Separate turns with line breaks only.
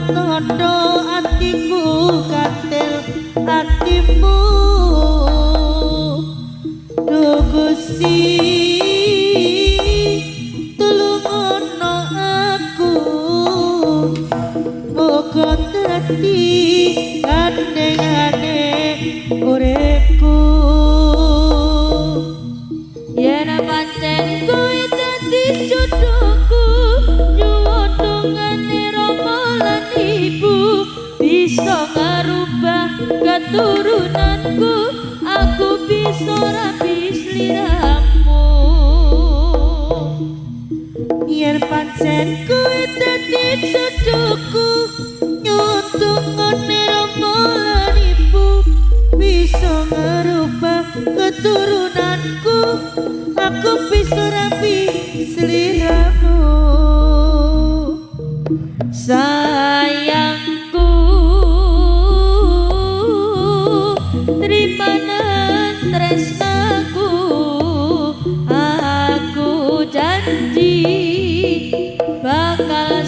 tondo atiku katil atimu Duh Gusti tulungono aku muga dadi kandhengane uripku yen pancen kuwi dadi jodohku nyuwun dongane Rama lan Ibu bisa ngarubah keturunanku aku bisa rapi sliramu yen pancen kuwi dadi jodohku nyuwun dongane Rama lan Ibu bisa ngarubah keturunanku aku bisa rapi sliramu sayangku terimanan tresnaku aku janji bakal